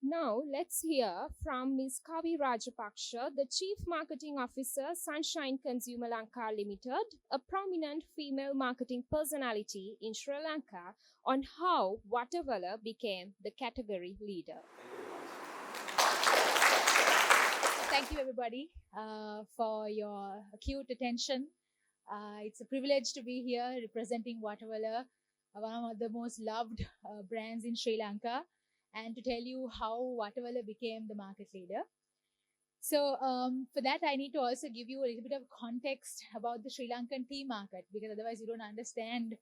Now, let's hear from Ms. Kavi Rajapaksha, the Chief Marketing Officer, Sunshine Consumer Lanka Limited, a prominent female marketing personality in Sri Lanka, on how Vatavalla became the category leader. Thank you, everybody, for your acute attention. It's a privilege to be here representing Vatavalla, one of the most loved brands in Sri Lanka, and to tell you how Vatavalla became the market leader. So, for that, I need to also give you a little bit of context about the Sri Lankan tea market, because otherwise, you don't understand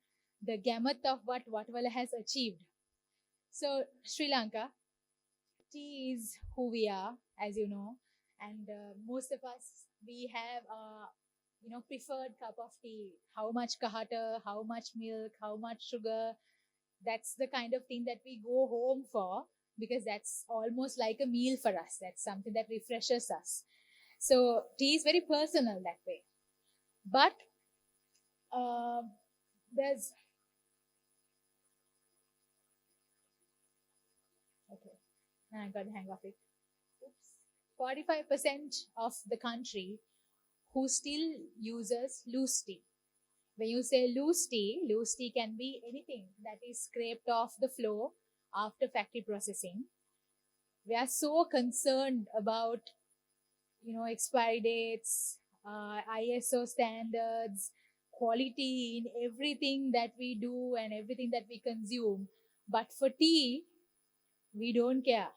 the gamut of what Vatavalla has achieved. So, Sri Lanka, tea is who we are, as you know, and most of us, we have a preferred cup of tea. How much kahata, how much milk, how much sugar. That's the kind of thing that we go home for, because that's almost like a meal for us. That's something that refreshes us. So tea is very personal that way. But uh, there's okay, I got the hang of it. Oops. 45% of the country who still uses loose tea. When you say loose tea can be anything that is scraped off the floor after factory processing. We are so concerned about, expiry dates, ISO standards, quality in everything that we do and everything that we consume. But for tea, we don't care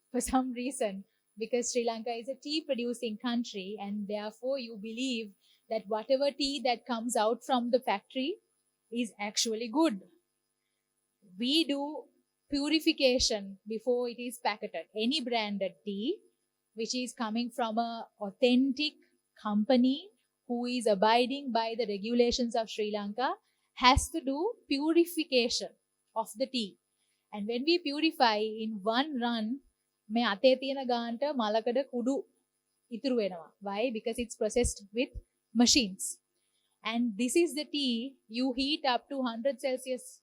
for some reason, because Sri Lanka is a tea producing country, and therefore you believe that whatever tea that comes out from the factory is actually good. We do purification before it is packaged. Any branded tea which is coming from a authentic company who is abiding by the regulations of Sri Lanka has to do purification of the tea. And when we purify in one run, මේ අතේ තියෙන ගානට මලකඩ කුඩු ඉතුරු වෙනවා. Why? Because it's processed with machines. And this is the tea you heat up to 100 Celsius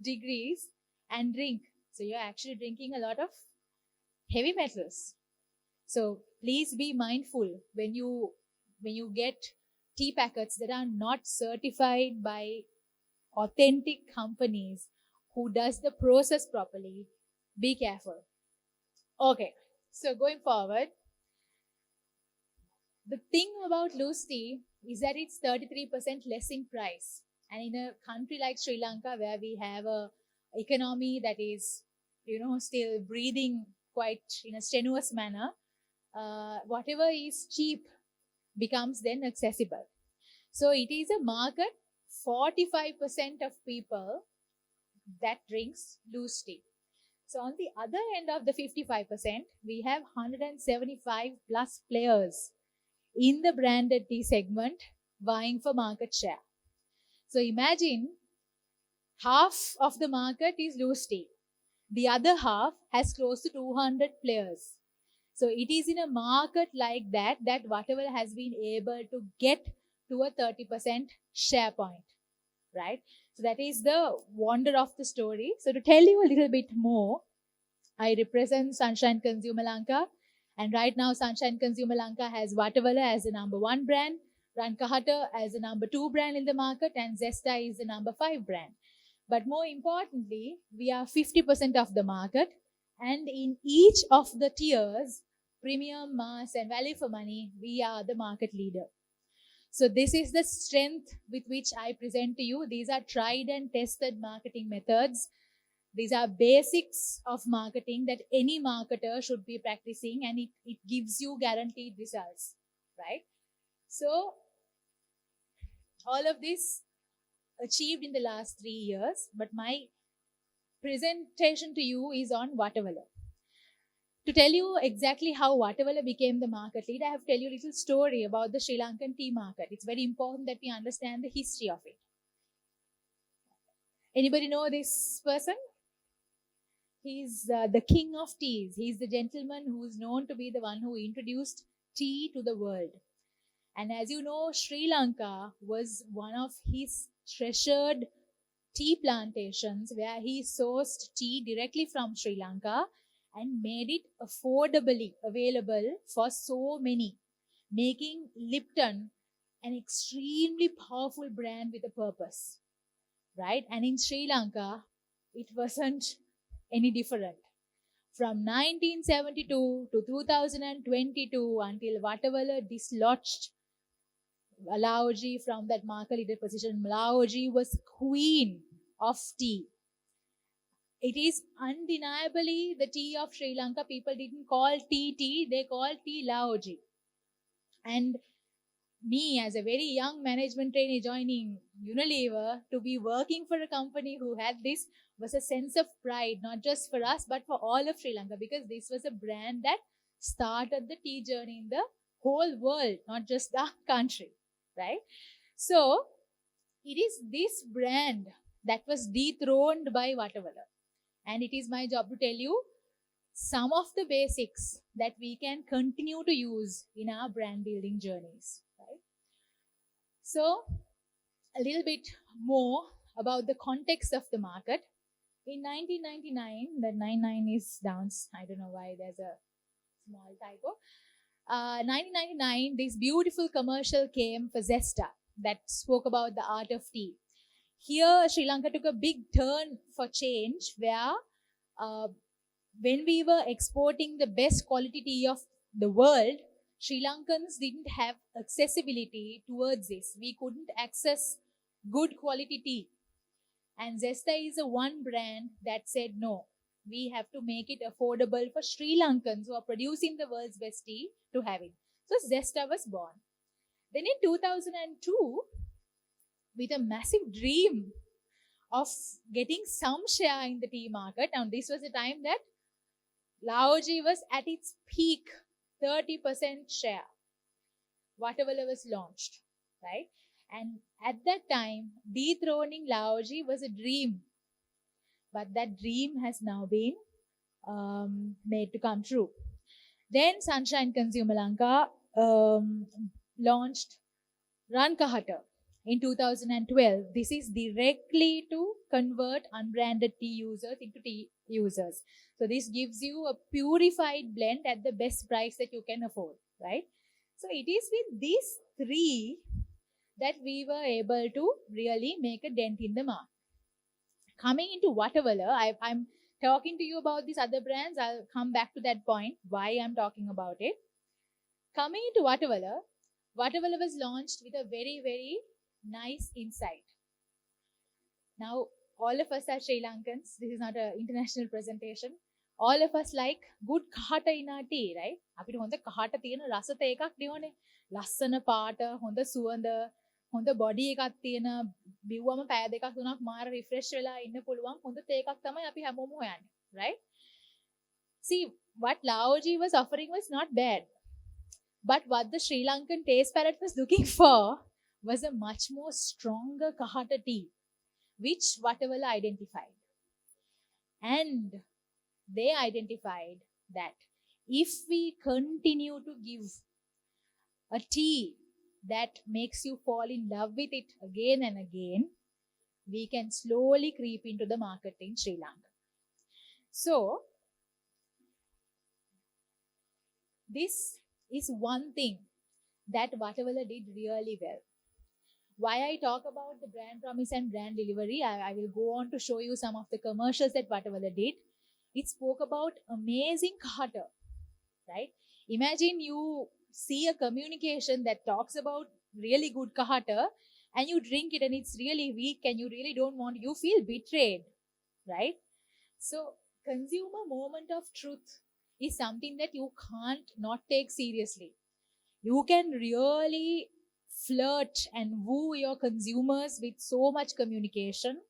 degrees and drink. So you're actually drinking a lot of heavy metals. So please be mindful when you get tea packets that are not certified by authentic companies who does the process properly. Be careful. Okay, so going forward, the thing about loose tea is that it's 33% less in price. And in a country like Sri Lanka, where we have a economy that is, still breathing quite in a strenuous manner, whatever is cheap becomes then accessible. So it is a market, 45% of people that drinks loose tea. So on the other end of the 55%, we have 175 plus players in the branded tea segment vying for market share. So imagine half of the market is loose tea. The other half has close to 200 players. So it is in a market like that Vatavalla has been able to get to a 30% share point, right? So that is the wonder of the story. So to tell you a little bit more, I represent Sunshine Consumer Lanka, and right now Sunshine Consumer Lanka has Vatavalla as the number 1 brand, Rankahata as the number 2 brand in the market, and Zesta is the number 5 brand. But more importantly, we are 50% of the market, and in each of the tiers, premium, mass, and value for money, we are the market leader. So this is the strength with which I present to you. These are tried and tested marketing methods. These are basics of marketing that any marketer should be practicing, and it gives you guaranteed results, right? So all of this achieved in the last 3 years, but my presentation to you is on Vatavalla. To tell you exactly how Vatavalla became the market leader, I have to tell you a little story about the Sri Lankan tea market. It's very important that we understand the history of it. Anybody know this person? He's the king of teas. He's the gentleman who's known to be the one who introduced tea to the world. And as you know, Sri Lanka was one of his treasured tea plantations where he sourced tea directly from Sri Lanka and made it affordably available for so many, making Lipton an extremely powerful brand with a purpose, right? And in Sri Lanka, it wasn't any different. From 1972 to 2022, until Vatavalla dislodged Laoji from that market leader position, Laoji was queen of tea. It is undeniably the tea of Sri Lanka. People didn't call tea, they called tea Laoji. And me, as a very young management trainee joining Unilever, to be working for a company who had this was a sense of pride, not just for us, but for all of Sri Lanka, because this was a brand that started the tea journey in the whole world, not just the country, right? So, it is this brand that was dethroned by Vatavalla. And it is my job to tell you some of the basics that we can continue to use in our brand building journeys, right? So, a little bit more about the context of the market. In 1999, the 99 is down. I don't know why there's a small typo. 1999, this beautiful commercial came for Zesta that spoke about the art of tea. Here, Sri Lanka took a big turn for change where when we were exporting the best quality tea of the world, Sri Lankans didn't have accessibility towards this. We couldn't access good quality tea. And Zesta is a one brand that said, no, we have to make it affordable for Sri Lankans who are producing the world's best tea to have it. So Zesta was born. Then in 2002, with a massive dream of getting some share in the tea market, and this was the time that Laoji was at its peak, 30% share. Vatavalla was launched, right? And at that time, dethroning Laoji was a dream. But that dream has now been made to come true. Then Sunshine Consumer Lanka launched Run Kahata in 2012. This is directly to convert unbranded tea users into tea users. So this gives you a purified blend at the best price that you can afford, right? So it is with these three that we were able to really make a dent in the market. Coming into Vatavalla, I'm talking to you about these other brands. I'll come back to that point, why I'm talking about it. Coming into Vatavalla, Vatavalla was launched with a very, very nice insight. Now, all of us are Sri Lankans. This is not an international presentation. All of us like good kahata in our tea, right? අපිට හොඳ kahata තියෙන රස තේ එකක් නෙවනේ. ලස්සන පාට, හොඳ සුවඳ, හොඳ බොඩි එකක් තියෙන, බිව්වම පැය දෙකක් තුනක් මාර රිෆ්‍රෙෂ් වෙලා ඉන්න පුළුවන් හොඳ තේ එකක් තමයි අපි හැමෝම හොයන්නේ, right? See, what Laoji was offering was not bad. But what the Sri Lankan taste palette was looking for was a much more stronger kahata tea, which Vatavalla identified. And they identified that if we continue to give a tea that makes you fall in love with it again and again, we can slowly creep into the market in Sri Lanka. So, this is one thing that Vatavalla did really well. Why I talk about the brand promise and brand delivery, I will go on to show you some of the commercials that Vatavalla did. It spoke about amazing kahata, right? Imagine you see a communication that talks about really good kahata and you drink it and it's really weak and you really don't want, you feel betrayed, right? So, consumer moment of truth is something that you can't not take seriously. You can really flirt and woo your consumers with so much communication,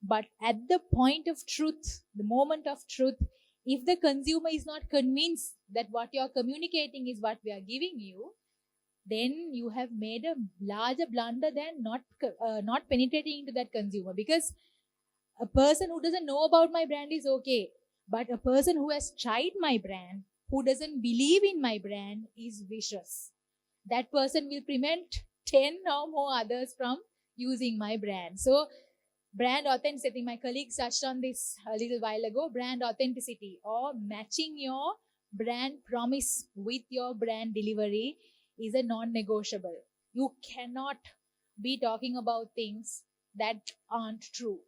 but at the point of truth, the moment of truth, if the consumer is not convinced that what you are communicating is what we are giving you, then you have made a larger blunder than not penetrating into that consumer. Because a person who doesn't know about my brand is okay, but a person who has tried my brand, who doesn't believe in my brand, is vicious. That person will prevent 10 or more others from using my brand. So Brand authenticity, my colleagues touched on this a little while ago. Brand authenticity, or matching your brand promise with your brand delivery, is a non-negotiable. You cannot be talking about things that aren't true.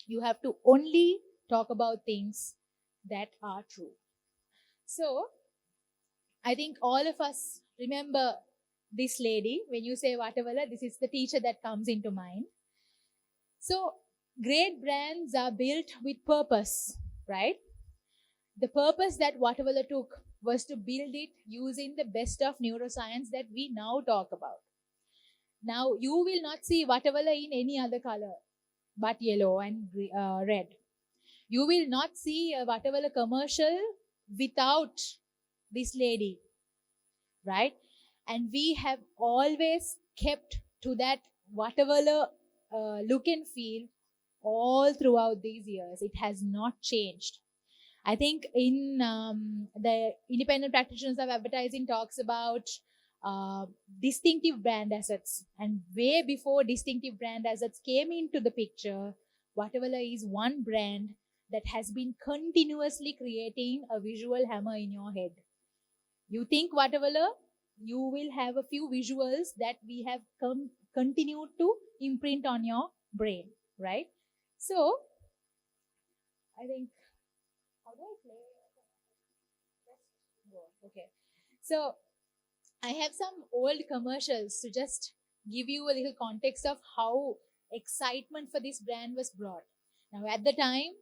You have to only talk about things that are true. So I think all of us remember this lady. When you say Vatavala, this is the teacher that comes into mind. So great brands are built with purpose, right? The purpose that Vatavala took was to build it using the best of neuroscience that we now talk about. Now, you will not see Vatavala in any other color but yellow and red. You will not see a Vatavala commercial without this lady, right? And we have always kept to that Vatavala look and feel all throughout these years. It has not changed. I think in the Independent Practitioners of Advertising talks about distinctive brand assets, and way before distinctive brand assets came into the picture, Vatavala is one brand that has been continuously creating a visual hammer in your head. You think Vatavala, you will have a few visuals that we have continued to imprint on your brain, right? So I think, how do I play? Okay. So I have some old commercials to just give you a little context of how excitement for this brand was brought. Now, at the time,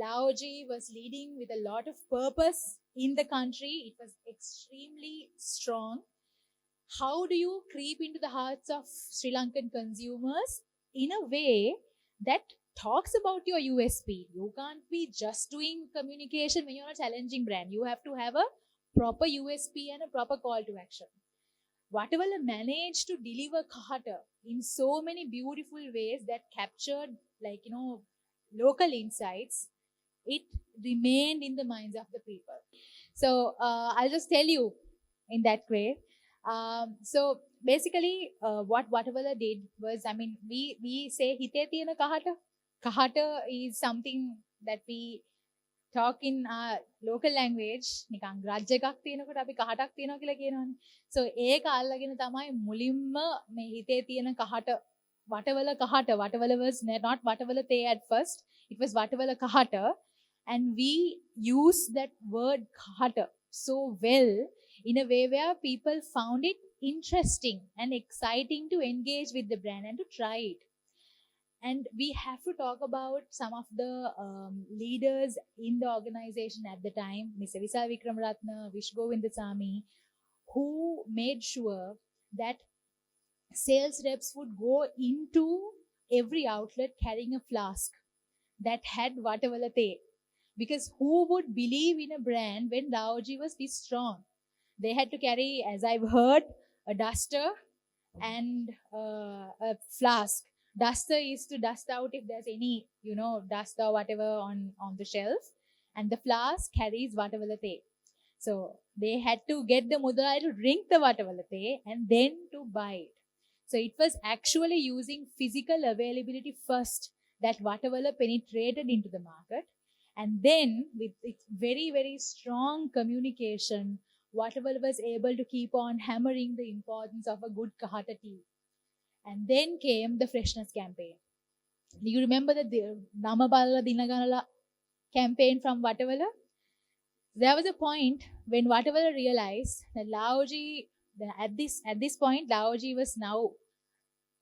Laoji was leading with a lot of purpose in the country. It was extremely strong. How do you creep into the hearts of Sri Lankan consumers in a way that talks about your USP? You can't be just doing communication when you're a challenging brand. You have to have a proper USP and a proper call to action. Vatavala managed to deliver Kahata in so many beautiful ways that captured, local insights. It remained in the minds of the people. So I'll just tell you in that way. So basically, what Vatavala did was, we say hite tiyena kahata. Kahata is something that we talk in our local language. නිකන් ග්‍රජ් එකක් තියෙනකොට අපි කහටක් තියෙනවා කියලා කියනවනේ. So ඒක අල්ලගෙන තමයි මුලින්ම මේ හිතේ තියෙන කහට Vatavala kahata. Vatavala was not Vatavala te at first. It was Vatavala kahata. And we use that word kahata so well in a way where people found it interesting and exciting to engage with the brand and to try it. And we have to talk about some of the leaders in the organization at the time, Mr. Visal Vikramaratne, Vish Govindasamy, who made sure that sales reps would go into every outlet carrying a flask that had Vatavala te. Because who would believe in a brand when Laoji was this strong? They had to carry, as I've heard, a duster and a flask. Duster is to dust out if there's any, dust or whatever on the shelf. And the flask carries Vatavala te. So they had to get the mudalai to drink the Vatavala te and then to buy it. So it was actually using physical availability first that Vatavala penetrated into the market. And then with its very, very strong communication, Vatavala was able to keep on hammering the importance of a good Kahata tea. And then came the freshness campaign. Do you remember the Namabala Dinaganala campaign from Vatavala? There was a point when Vatavala realized that Laoji, at this point, Laoji was now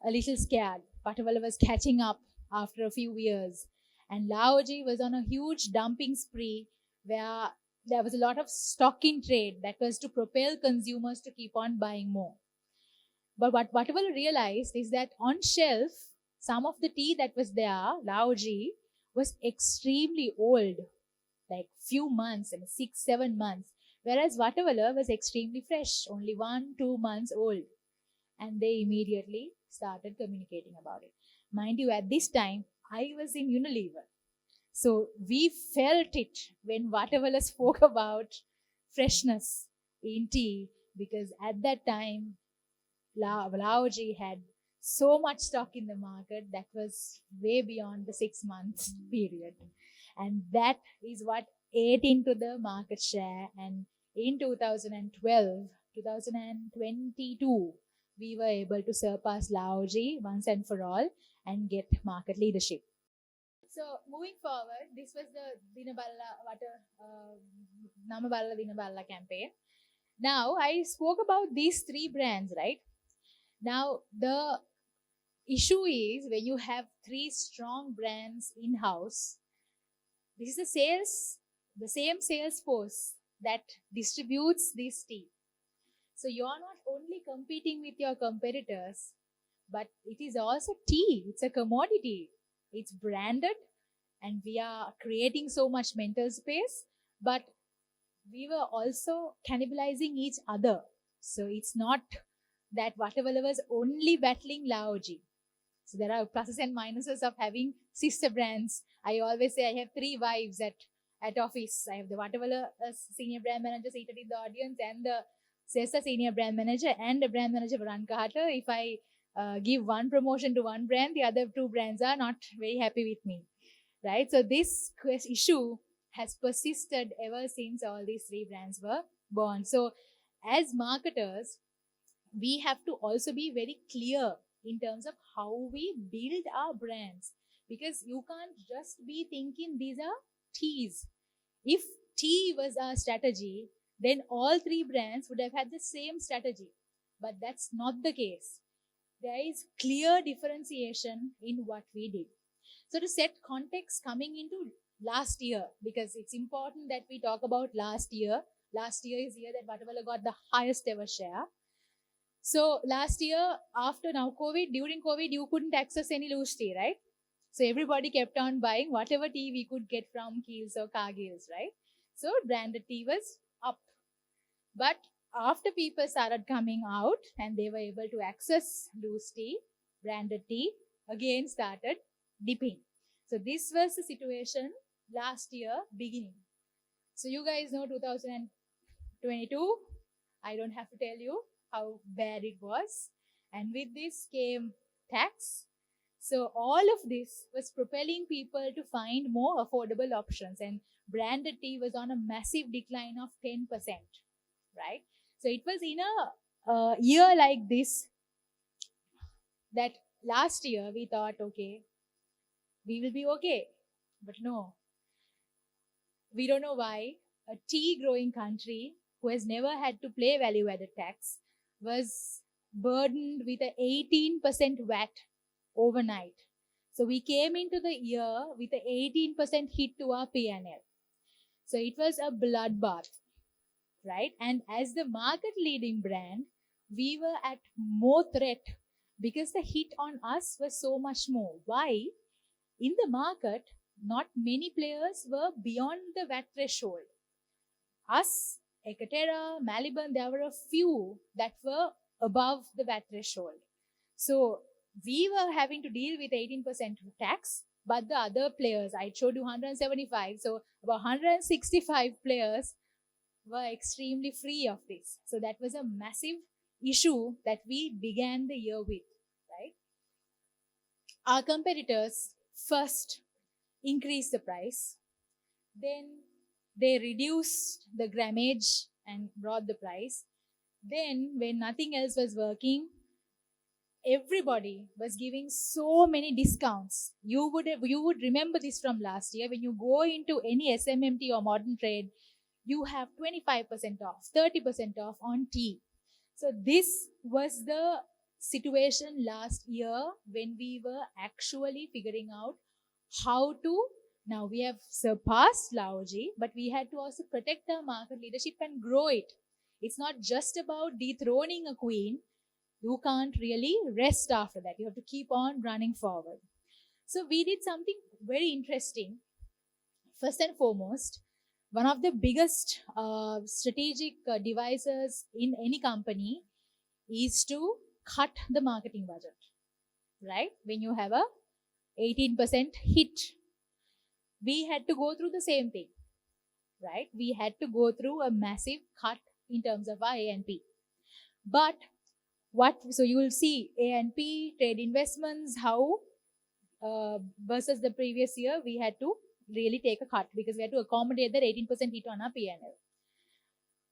a little scared. Vatavala was catching up after a few years. And Laoji was on a huge dumping spree where there was a lot of stock in trade that was to propel consumers to keep on buying more. But what Vatavala realized is that on shelf, some of the tea that was there, Laoji, was extremely old, like few months, 6-7 months, whereas Vatavala was extremely fresh, only 1-2 months old. And they immediately started communicating about it. Mind you, at this time, I was in Unilever. So we felt it when Vatavala spoke about freshness in tea, because at that time, Laoji had so much stock in the market that was way beyond the 6 months period. And that is what ate into the market share. And in 2012, 2022, we were able to surpass Laoji once and for all and get market leadership. So moving forward, this was the Dinaballa Namaballa Dinaballa campaign. Now I spoke about these three brands, right? Now the issue is when you have three strong brands in house, this is the same sales force that distributes this tea. So you're not only competing with your competitors, but it is also tea. It's a commodity. It's branded, and we are creating so much mental space, but we were also cannibalizing each other. So it's not that Vatavalla was only battling Laoji. So there are pluses and minuses of having sister brands. I always say I have three wives at office. I have the Vatavalla senior brand manager seated in the audience, and the Sesa senior brand manager, and a brand manager for Ankahata. If I give one promotion to one brand, the other two brands are not very happy with me, right? So this issue has persisted ever since all these three brands were born. So as marketers, we have to also be very clear in terms of how we build our brands, because you can't just be thinking these are teas. If tea was our strategy, then all three brands would have had the same strategy, but that's not the case. There is clear differentiation in what we did. So to set context coming into last year, because it's important that we talk about last year. Last year is the year that Vatavalla got the highest ever share. So last year, after now COVID, during COVID, you couldn't access any loose tea, right? So everybody kept on buying whatever tea we could get from Kiehl's or Cargill's, right? So branded tea was up. But after people started coming out and they were able to access loose tea, branded tea again started dipping. So this was the situation last year beginning. So you guys know 2022, I don't have to tell you how bad it was. And with this came tax. So all of this was propelling people to find more affordable options, and branded tea was on a massive decline of 10%, right? So it was in a year like this that last year we thought, okay, we will be okay. But no, we don't know why a tea growing country who has never had to pay value added tax was burdened with an 18% VAT overnight. So we came into the year with an 18% hit to our P&L. So it was a bloodbath, right? And as the market leading brand, we were at more threat because the hit on us was so much more. Why? In the market, not many players were beyond the VAT threshold. Us, Ekaterra, Maliban, there were a few that were above the VAT threshold. So we were having to deal with 18% tax, but the other players, I showed you 175, so about 165 players were extremely free of this. So that was a massive issue that we began the year with, right? Our competitors first increased the price, then they reduced the grammage and brought the price. Then when nothing else was working, everybody was giving so many discounts. You would remember this from last year. When you go into any SMMT or modern trade, you have 25% off, 30% off on tea. So this was the situation last year when we were actually figuring out how to, now we have surpassed Laoji, but we had to also protect our market leadership and grow it. It's not just about dethroning a queen. You can't really rest after that. You have to keep on running forward. So we did something very interesting. First and foremost, one of the biggest strategic devices in any company is to cut the marketing budget, right? When you have a 18% hit, we had to go through the same thing, right? We had to go through a massive cut in terms of our A&P. But So you will see A&P, trade investments, how versus the previous year, we had to really take a cut because we had to accommodate that 18% hit on our P&L.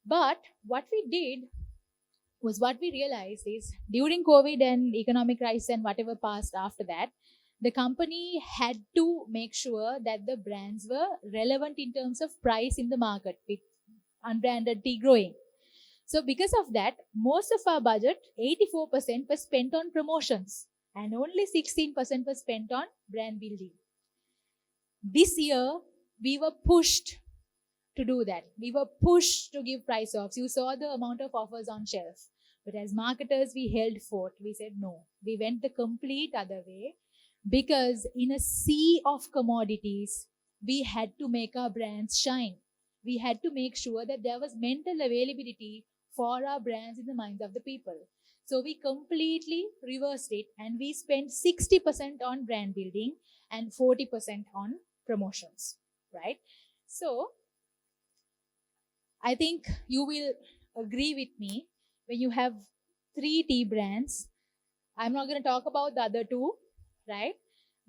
But what we did was, what we realized is, during COVID and economic crisis and whatever passed after that, the company had to make sure that the brands were relevant in terms of price in the market with unbranded tea growing. So because of that, most of our budget, 84%, was spent on promotions and only 16% was spent on brand building. This year, we were pushed to do that. We were pushed to give price offs. You saw the amount of offers on shelf. But as marketers, we held forth. We said no. We went the complete other way, because in a sea of commodities, we had to make our brands shine. We had to make sure that there was mental availability for our brands in the minds of the people. So we completely reversed it, and we spent 60% on brand building and 40% on promotions, right? So I think you will agree with me, when you have 3 tea brands, I'm not going to talk about the other 2, right?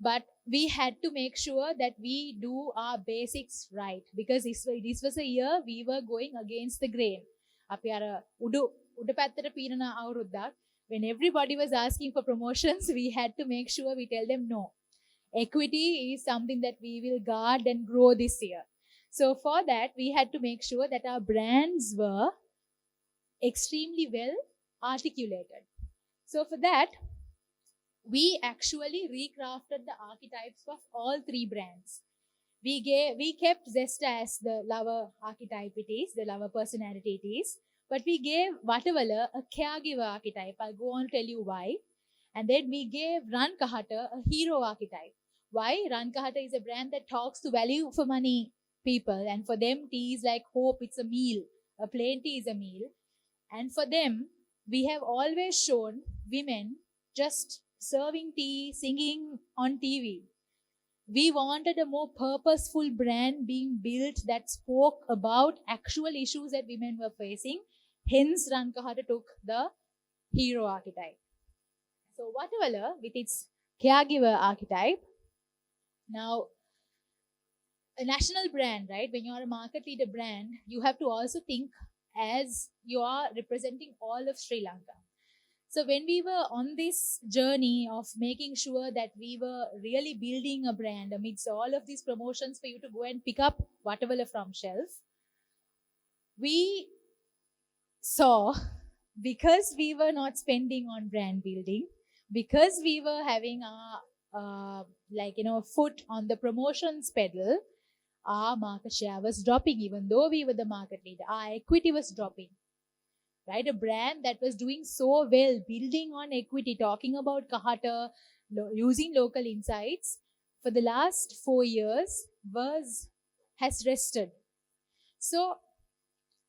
But we had to make sure that we do our basics right, because this was a year we were going against the grain. When everybody was asking for promotions, we had to make sure we tell them no. Equity is something that we will guard and grow this year. So for that, we had to make sure that our brands were extremely well articulated. So for that, we actually recrafted the archetypes of all 3 brands. We kept Zesta as the lover archetype it is, the lover personality it is, but we gave Vatavala a caregiver archetype. I'll go on to tell you why. And then we gave Ran Kahata a hero archetype. Why? Ran Kahata is a brand that talks to value for money people, and for them, tea is like hope, it's a meal. A plain tea is a meal. And for them, we have always shown women just serving tea, singing on TV. We wanted a more purposeful brand being built that spoke about actual issues that women were facing. Hence, Ran Kahata took the hero archetype. So, Vatavala, with its caregiver archetype, now a national brand, right? When you are a market leader brand, you have to also think as you are representing all of Sri Lanka. So when we were on this journey of making sure that we were really building a brand amidst all of these promotions for you to go and pick up whatever from shelf, we saw, because we were not spending on brand building, because we were having our foot on the promotions pedal, our market share was dropping. Even though we were the market leader, our equity was dropping. Right? A brand that was doing so well, building on equity, talking about Kahata, using local insights, for the last 4 years has rested. So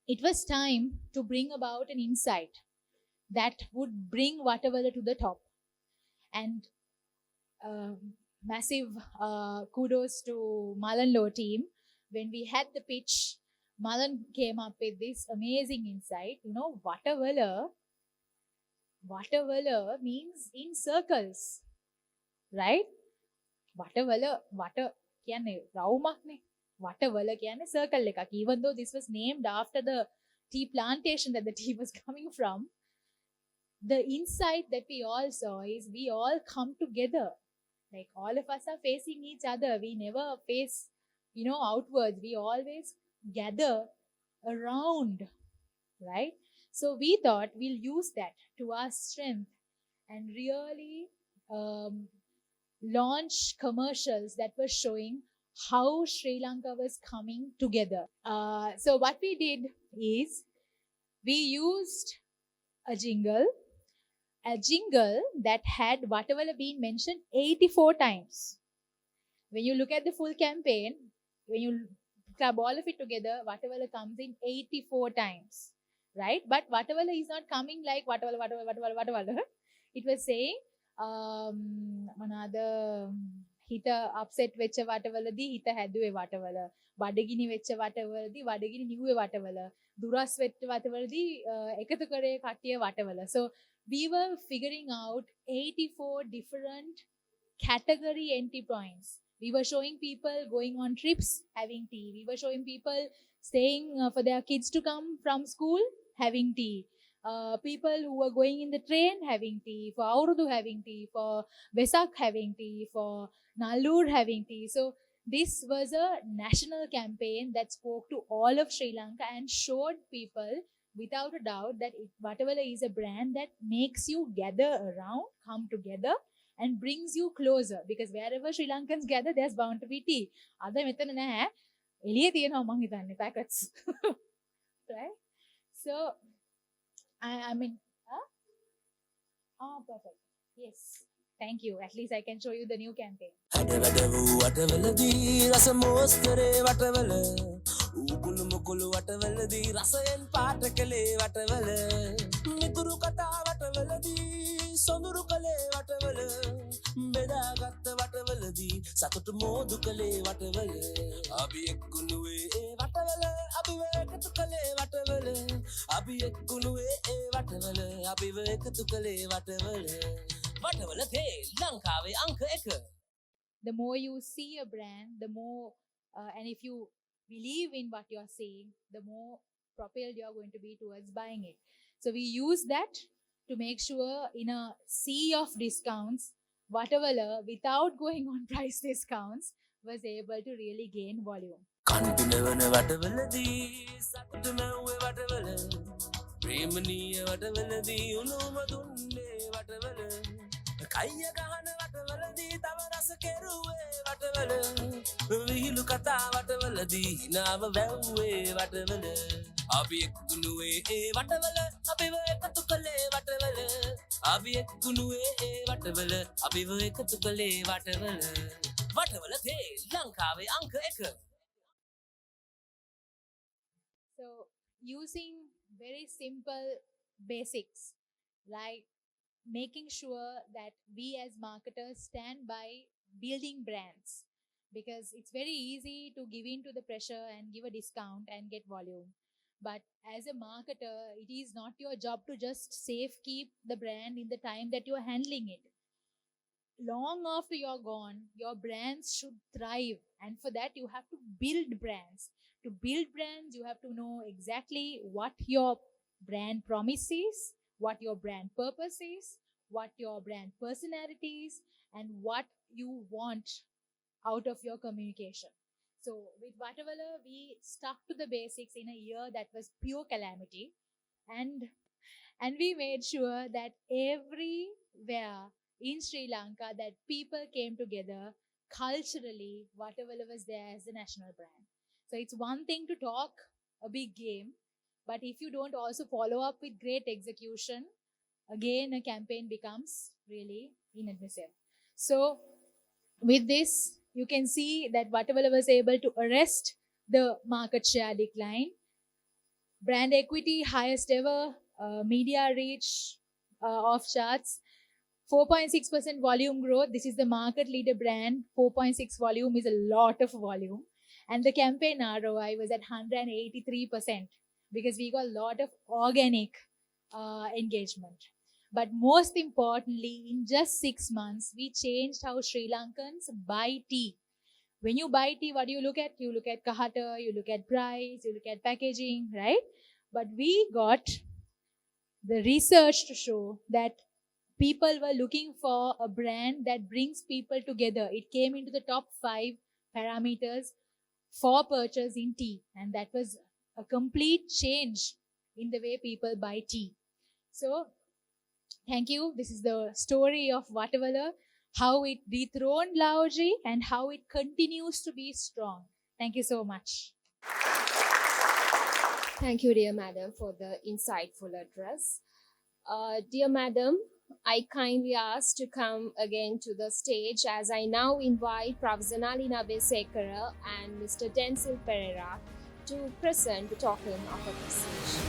it was time to bring about an insight that would bring Vatavala to the top. And massive kudos to Malan Law team. When we had the pitch, Malan came up with this amazing insight. Vatavala means in circles, right? Vatavala කියන්නේ රවුමක්නේ. Vatavala කියන්නේ circle එකක්. Even though this was named after the tea plantation that the tea was coming from, the insight that we all saw is we all come together. Like all of us are facing each other. We never face, outwards. We always gather around, right? So we thought we'll use that to our strength and really launch commercials that were showing how Sri Lanka was coming together. So what we did is we used a jingle that had Vatavala being mentioned 84 times. When you look at the full campaign, when you club all of it together, Vatavala comes in 84 times, right? But Vatavala is not coming like Vatavala. It was saying, හිත upset වෙච්ච වටවලදී හිත හැදුවේ වටවල, බඩගිනි වෙච්ච වටවලදී බඩගිනි නිව්වේ වටවල, දුරස් වෙච්ච වටවලදී එකතු කරේ කට්ටිය වටවල. So we were figuring out 84 different category entry points. We were showing people going on trips having tea. We were showing people staying for their kids to come from school having tea. People who were going in the train having tea, for Aurudu having tea, for Vesak having tea, for Nallur having tea. So this was a national campaign that spoke to all of Sri Lanka and showed people without a doubt that Vatavala is a brand that makes you gather around, come together, and brings you closer, because wherever Sri Lankans gather, there's bound to be tea. අද මෙතන නැහැ. එළියේ තියෙනවා මං හිතන්නේ packets. Right? So I mean, perfect. Yes. Thank you. At least I can show you the new campaign. ඌකුළු මුකුළු වටවලදී රසයෙන් පාට කළේ වටවල මිතුරු කතා වටවලදී සොඳුරු කළේ වටවල බෙදාගත්ත වටවලදී සතුටු මෝදු කළේ වටවල අපි එක්කුණුවේ ඒ වටවල අපිව එකතු කළේ වටවල අපි එක්කුණුවේ ඒ වටවල අපිව එකතු කළේ වටවල වටවල තේ ලංකාවේ අංක 1. The more you see a brand, the more and if you believe in what you're saying, the more propelled you're going to be towards buying it. So we use that to make sure in a sea of discounts, Vatavala, without going on price discounts, was able to really gain volume. කන්පිනවන වටවලදී සතුට මැව්වේ වටවල ප්‍රේමනීය වටවලදී උණුම දුන්නේ වටවල කයිය ගහන වටවලදී තව රස කෙරුවේ වටවල විහිළු කතා වටවලදී හිනාව වැව්වේ වටවල අපි එක්කුණුවේ ඒ වටවල අපිව එකතු කළේ වටවල අපි එක්කුණුවේ ඒ වටවල අපිව එකතු කළේ වටවල වටවල තේ ලංකාවේ අංක 1. So using very simple basics like making sure that we as marketers stand by building brands, because it's very easy to give in to the pressure and give a discount and get volume. But as a marketer, it is not your job to just safe keep the brand in the time that you are handling it. Long after you're gone, your brands should thrive, and for that you have to build brands. To build brands, you have to know exactly what your brand promise is, what your brand purpose is, what your brand personality is, and what you want out of your communication. So with Vatavala, we stuck to the basics in a year that was pure calamity, and we made sure that everywhere in Sri Lanka that people came together culturally, Vatavala was there as the national brand. So it's one thing to talk a big game, but if you don't also follow up with great execution, again a campaign becomes really inadmissible. So with this, you can see that Vatavala was able to arrest the market share decline. Brand equity, highest ever, media reach off charts, 4.6% volume growth. This is the market leader brand. 4.6 volume is a lot of volume. And the campaign ROI was at 183% because we got a lot of organic engagement. But most importantly, in just 6 months, we changed how Sri Lankans buy tea. When you buy tea, what do you look at? You look at kahata, you look at price, you look at packaging, right? But we got the research to show that people were looking for a brand that brings people together. It came into the top 5 parameters for purchase in tea, and that was a complete change in the way people buy tea. So thank you. This is the story of Vatavala, how it dethroned Laoji and how it continues to be strong. Thank you so much. Thank you, dear madam, for the insightful address. Dear madam, I kindly ask to come again to the stage as I now invite Professor Nalina Besekara and Mr. Denzel Pereira to present the token of appreciation.